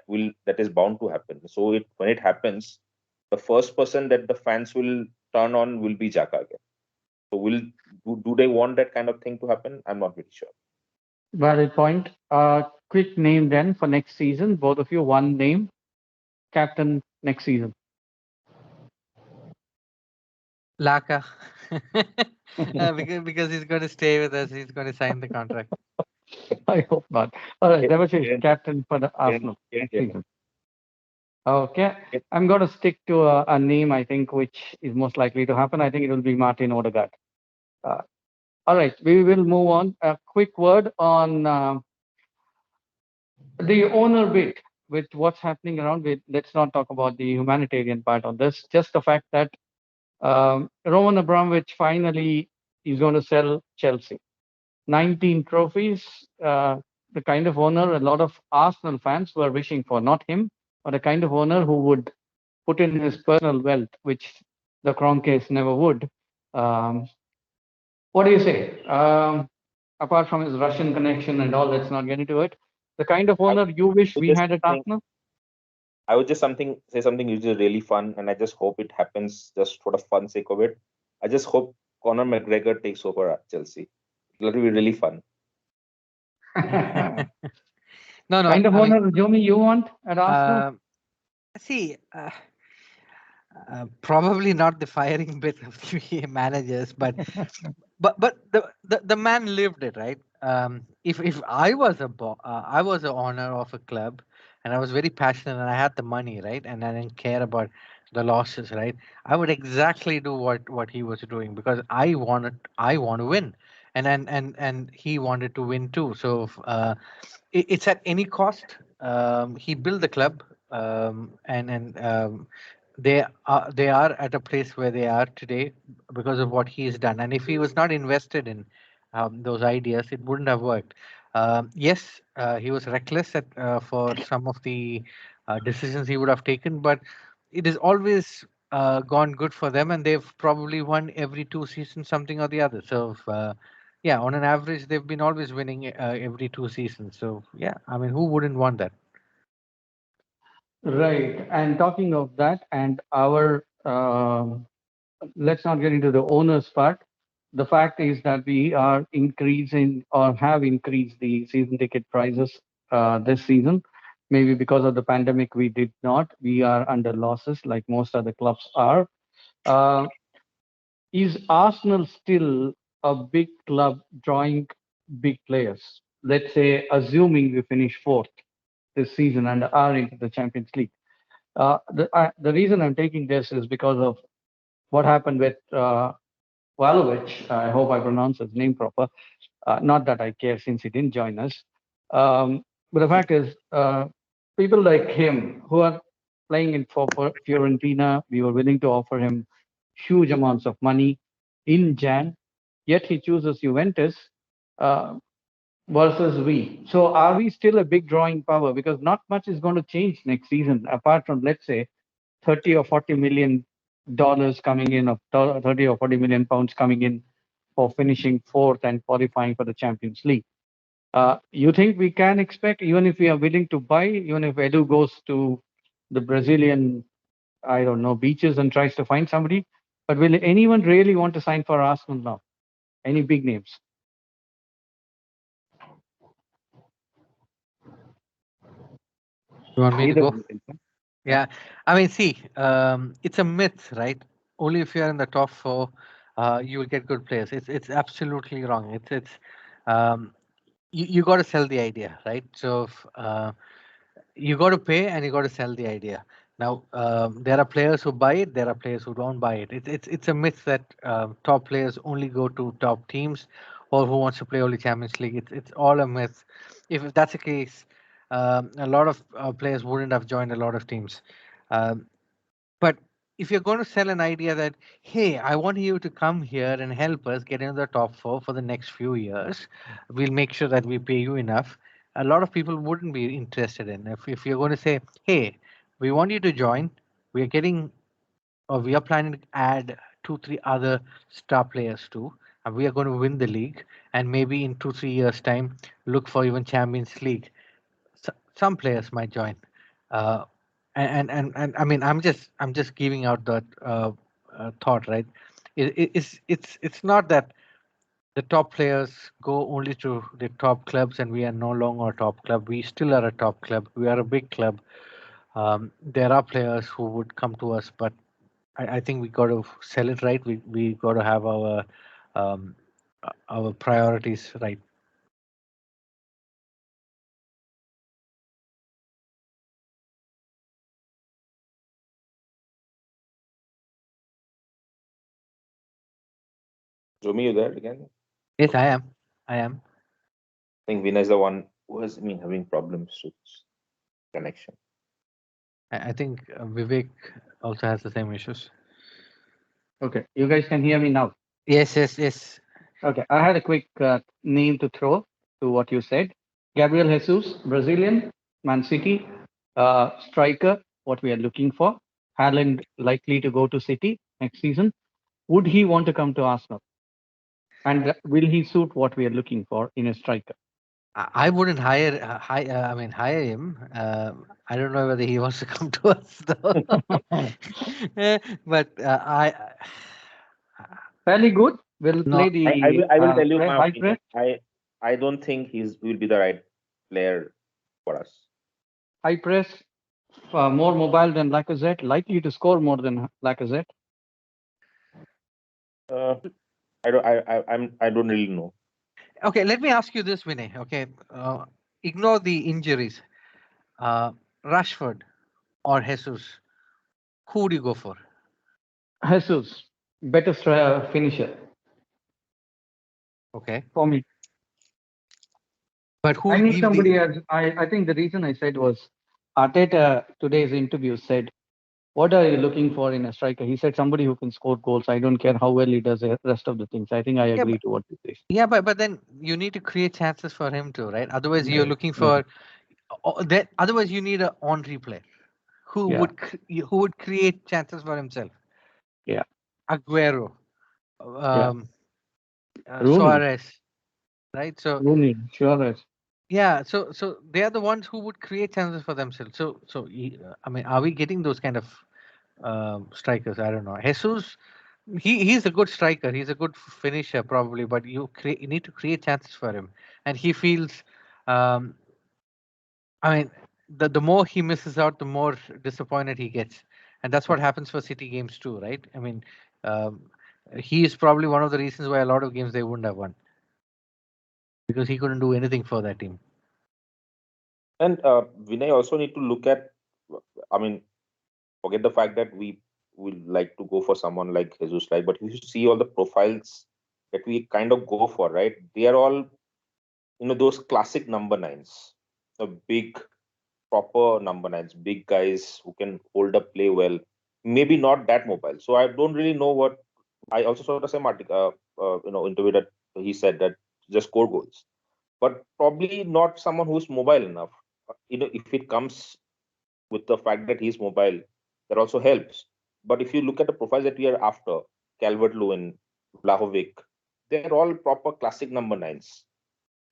is bound to happen. So when it happens, the first person that the fans will turn on will be Xhaka again. So do they want that kind of thing to happen? I'm not very sure. Valid point. Quick name then for next season. Both of you, one name, captain next season. Laka. Because he's going to stay with us. He's going to sign the contract. I hope not. All right, Yeah, Devashish, yeah, captain for the yeah, Arsenal yeah, next yeah, season. Okay, yeah. I'm going to stick to a name I think which is most likely to happen. I think it will be Martin Odegaard. Uh, all right, we will move on. A quick word on the owner bit with what's happening around. Let's not talk about the humanitarian part on this. Just the fact that Roman Abramovich finally is going to sell Chelsea. 19 trophies, the kind of owner a lot of Arsenal fans were wishing for, not him, but a kind of owner who would put in his personal wealth, which the Kroenkes never would. Um, what do you say? Apart from his Russian connection and all, let's not get into it. The kind of I owner you wish would we just had at think Arsenal? I would just something say something which is really fun, and I just hope it happens just for the fun sake of it. I just hope Conor McGregor takes over at Chelsea. It'll be really fun. Kind No, no. of I mean, owner, Jomi, you want at Arsenal? uh, see, probably not the firing bit of the managers, but the man lived it, right? If I was I was a owner of a club, and I was very passionate, and I had the money, right, and I didn't care about the losses, right, I would exactly do what he was doing, because I want to win, and he wanted to win too. So it's at any cost. He built the club, and they are at a place where they are today because of what he's done. And if he was not invested in those ideas, it wouldn't have worked. Yes, he was reckless for some of the decisions he would have taken, but it has always gone good for them, and they've probably won every 2 seasons, something or the other. So, yeah, on an average, they've been always winning every 2 seasons. So, yeah, I mean, who wouldn't want that? Right. And talking of that, and our let's not get into the owner's part. The fact is that we are increasing or have increased the season ticket prices this season. Maybe because of the pandemic, we did not. We are under losses like most other clubs are. Uh, is Arsenal still a big club drawing big players? Let's say, assuming we finish fourth this season and are into the Champions League. The reason I'm taking this is because of what happened with Valovich. I hope I pronounce his name proper. Not that I care since he didn't join us. But the fact is, people like him who are playing in for Fiorentina, we were willing to offer him huge amounts of money in Jan, yet he chooses Juventus uh, versus we. So are we still a big drawing power? Because not much is going to change next season, apart from, let's say, 30 or 40 million dollars coming in, of 30 or 40 million pounds coming in for finishing fourth and qualifying for the Champions League. You think we can expect, even if we are willing to buy, even if Edu goes to the Brazilian, I don't know, beaches and tries to find somebody, but will anyone really want to sign for Arsenal now? Any big names? You want me to Either go? one can come. Yeah. Yeah, I mean, see, it's a myth, right? Only if you're in the top four, you will get good players. It's absolutely wrong. Um, you got to sell the idea, right? So you got to pay and you got to sell the idea. Now, there are players who buy it. There are players who don't buy it. It's a myth that top players only go to top teams, or who wants to play only Champions League. It's all a myth. If that's the case, a lot of players wouldn't have joined a lot of teams. Um, but if you're going to sell an idea that, hey, I want you to come here and help us get into the top four for the next few years, we'll make sure that we pay you enough. A lot of people wouldn't be interested in. If you're going to say, hey, we want you to join, we're getting or we are planning to add 2 3 other star players too, and we are going to win the league, and maybe in 2 3 years time look for even Champions League. Some players might join, uh, and I mean I'm just giving out that thought, right? It's not that the top players go only to the top clubs and we are no longer a top club. We still are a top club. We are a big club. There are players who would come to us, but I think we got to sell it right. We got to have um, our priorities right. Jomi, you there again? Yes, I Okay. am. I am. I think Vinay is the one who has been having problems with connection. I think Vivek also has the same issues. Okay, you guys can hear me now. Yes, yes, yes. Okay, I had a quick name to throw to what you said. Gabriel Jesus, Brazilian, Man City, striker, what we are looking for. Haaland likely to go to City next season. Would he want to come to Arsenal? And will he suit what we are looking for in a striker? I wouldn't I mean, hire him. I don't know whether he wants to come to us though. But Fairly good. Will no. play the I will tell you my high opinion. press. I don't think he's will be the right player for us. High press, more mobile than Lacazette, likely to score more than Lacazette. Uh, I don't really know. Okay, let me ask you this, Vinay. Okay, ignore the injuries. Rashford or Jesus, who would you go for? Jesus, better finisher Okay, for me. but who I will need give the? somebody else. I think the reason I said was Arteta today's interview said, "What are you looking for in a striker?" He said somebody who can score goals. I don't care how well he does the rest of the things. I think I Yeah, agree to what you say. but then you need to create chances for him too, right? Otherwise, you're Yeah, looking yeah, for that. Otherwise, you need a Henri player yeah, who would create chances for himself. yeah. Aguero, Yeah. um, Rooney, Suarez, right? So Rooney, sure. yeah, so they are the ones who would create chances for themselves. I mean, are we getting those kind of strikers? I don't know. Jesus, he's a good striker. He's a good finisher probably, but you need to create chances for him, and he feels. Um, I mean, the more he misses out, the more disappointed he gets, and that's what happens for City games too, right? I mean, um, he is probably one of the reasons why a lot of games they wouldn't have won because he couldn't do anything for that team. And Vinay also need to look at. I mean, forget the fact that we will like to go for someone like Jesus, right? But if you see all the profiles that we kind of go for, right? They are all those classic number nines, the big proper number nines, big guys who can hold up play well. Maybe not that mobile. So I don't really know what. I also saw the same article, interview that he said that just score goals, but probably not someone who's mobile enough. If it comes with the fact that he's mobile, that also helps. But if you look at the profiles that we are after, Calvert Lewin, Vlahovic, they're all proper classic number nines,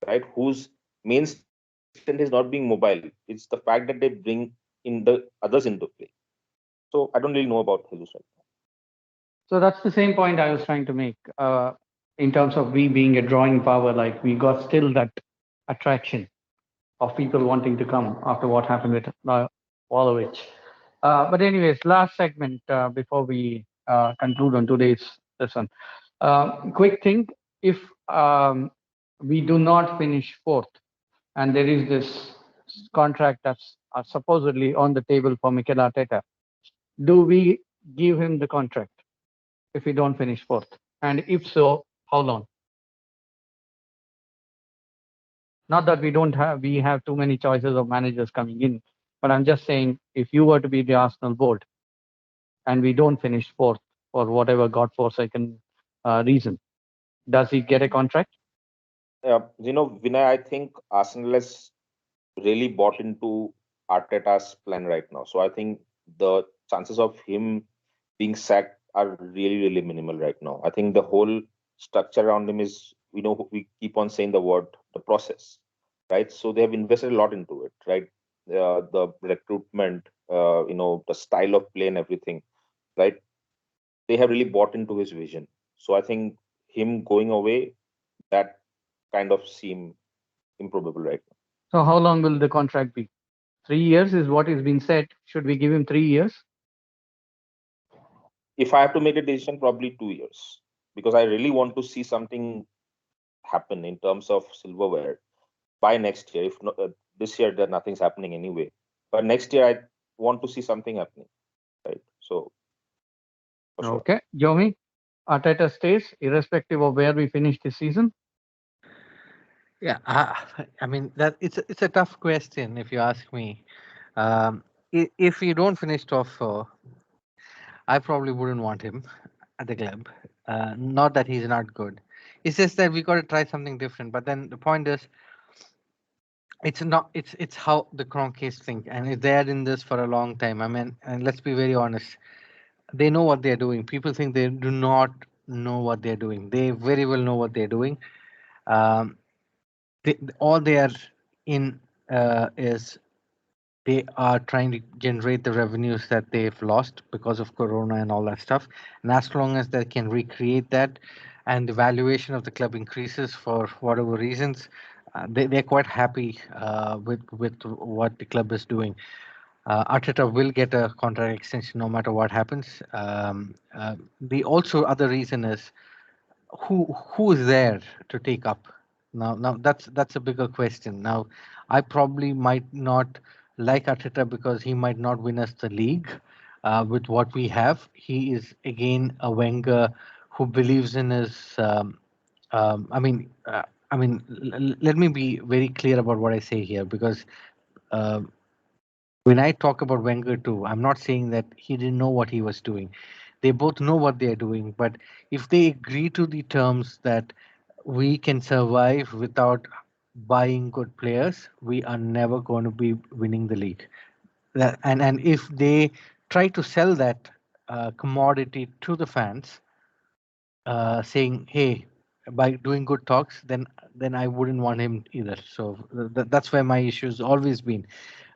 right? Whose main strength is not being mobile. It's the fact that they bring in the others into play. So I don't really know about Jesus right now. So that's the same point I was trying to make. In terms of we being a drawing power, like we got still that attraction of people wanting to come after what happened with Wallowich. But anyways, last segment before we conclude on today's lesson. Quick thing: if we do not finish fourth, and there is this contract that's supposedly on the table for Mikel Arteta, do we give him the contract if we don't finish fourth? And if so, how long? Not that we have too many choices of managers coming in, but I'm just saying if you were to be the Arsenal board and we don't finish fourth for whatever godforsaken reason, does he get a contract? Vinay, I think Arsenal has really bought into Arteta's plan right now. So I think the chances of him being sacked are really, really minimal right now. I think the whole structure around him is, we keep on saying the word, the process, right? So they have invested a lot into it, right? The recruitment, the style of play and everything, right? They have really bought into his vision. So I think him going away, that kind of seem improbable right now. So how long will the contract be? 3 years is what is being said. Should we give him 3 years? If I have to make a decision, probably 2 years, because I really want to see something happen in terms of silverware by next year. If not, this year, that nothing's happening anyway. But next year, I want to see something happening, right? So for sure. Okay, Jomi, Arteta stays irrespective of where we finish this season. Yeah, I mean that it's a tough question if you ask me. If you don't finish top four, I probably wouldn't want him at the club. Not that he's not good. It's just that we got to try something different. But then the point is, it's not. It's how the Kroenkes think, and they're in this for a long time. I mean, and let's be very honest. They know what they're doing. People think they do not know what they're doing. They very well know what they're doing. Um, all they are in is they are trying to generate the revenues that they've lost because of corona and all that stuff, and as long as they can recreate that and the valuation of the club increases for whatever reasons, they're quite happy with what the club is doing. Arteta will get a contract extension no matter what happens. The also other reason is who is there to take up now that's a bigger question. Now I probably might not like Arteta because he might not win us the league with what we have. He is again a Wenger who believes in his I mean let me be very clear about what I say here, because uh, when I talk about Wenger too, I'm not saying that he didn't know what he was doing. They both know what they're doing, but if they agree to the terms that we can survive without buying good players, we are never going to be winning the league. And if they try to sell that commodity to the fans, saying, "Hey, by doing good talks, then I wouldn't want him either." So that's where my issue's always been.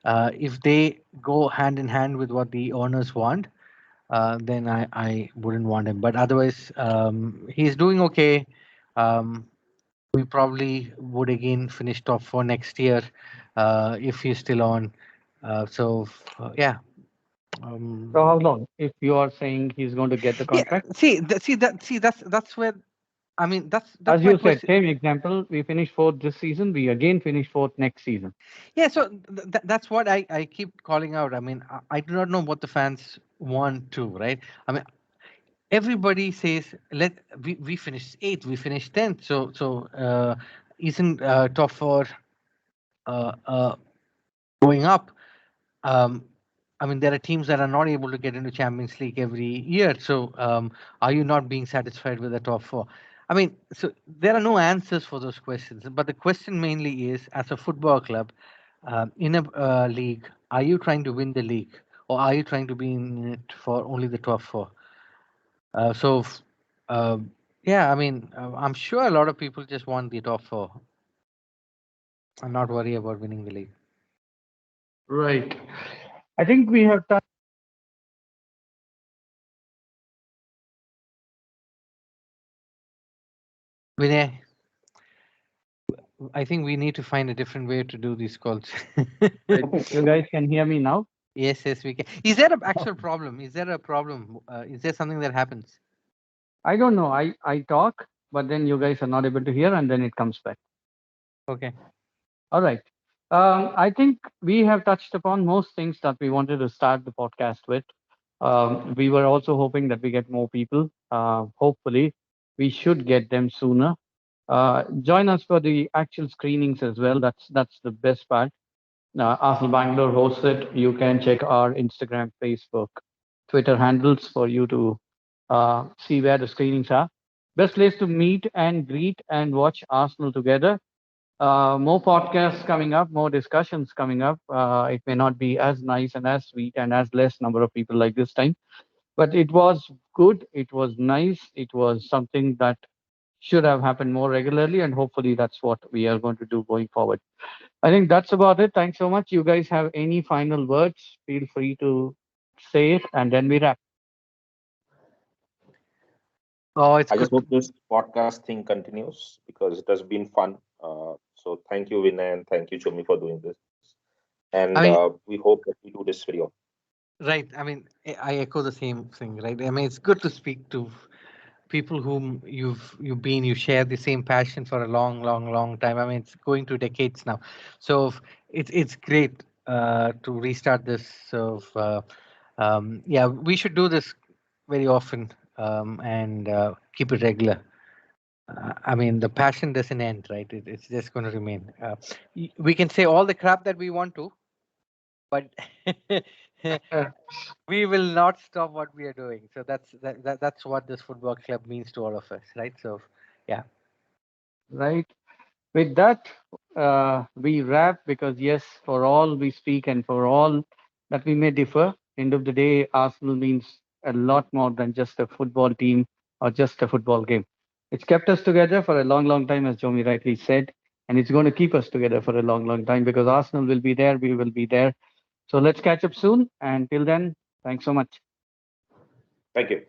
If they go hand in hand with what the owners want, then I wouldn't want him. But otherwise, he's doing okay. Um, we probably would again finish top four next year if he's still on. Yeah. So how Um, long? If you are saying he's going to get the yeah. contract, See, that's where I mean that's as my you said, question. same example, we finish fourth this season, we again finish fourth next season. Yeah, so that's what I keep calling out. I mean, I do not know what the fans want to, right? I mean, everybody says we finished eighth, we finished 10th, so isn't top four uh, uh, going up? um, I mean, there are teams that are not able to get into Champions League every year. So, are you not being satisfied with the top four? I mean, so there are no answers for those questions. But the question mainly is, as a football club in a league, are you trying to win the league, or are you trying to be in it for only the top four? Uh, so, f- uh, yeah, I mean, I'm sure a lot of people just want the top four and not worry about winning the league. Right. I think we have touched. Vinay, I think we need to find a different way to do these calls. Right. You guys can hear me now. Yes, yes, we can. Is there an actual problem? Is there a problem? Is there something that happens? I don't know. I talk, but then you guys are not able to hear, and then it comes back. Okay. All right. I think we have touched upon most things that we wanted to start the podcast with. We were also hoping that we get more people. Hopefully, we should get them sooner. Join us for the actual screenings as well. That's the best part. Arsenal Bangalore hosts it. You can check our Instagram, Facebook, Twitter handles for you to see where the screenings are. Best place to meet and greet and watch Arsenal together. More podcasts coming up, more discussions coming up. It may not be as nice and as sweet and as less number of people like this time, but it was good. It was nice. It was something that should have happened more regularly, and hopefully that's what we are going to do going forward. I think that's about it. Thanks so much. You guys have any final words? Feel free to say it, and then we wrap. Oh, it's I good. just hope this podcast thing continues because it has been fun. So thank you, Vinay, and thank you, Chomi, for doing this. And I mean, we hope that we do this very often. right. I mean, I echo the same thing, right? I mean, it's good to speak to people whom you share the same passion for a long time. I mean, it's going to decades now. So it's great to restart this. So yeah, we should do this very often, and keep it regular. I mean, the passion doesn't end, right? It's just going to remain. We can say all the crap that we want to, but we will not stop what we are doing. So that's what this football club means to all of us, right? So, yeah. Right. With that, we wrap because, yes, for all we speak and for all that we may differ, end of the day, Arsenal means a lot more than just a football team or just a football game. It's kept us together for a long time, as Jomi rightly said, and it's going to keep us together for a long time because Arsenal will be there, we will be there. So let's catch up soon. And till then, thanks so much. Thank you.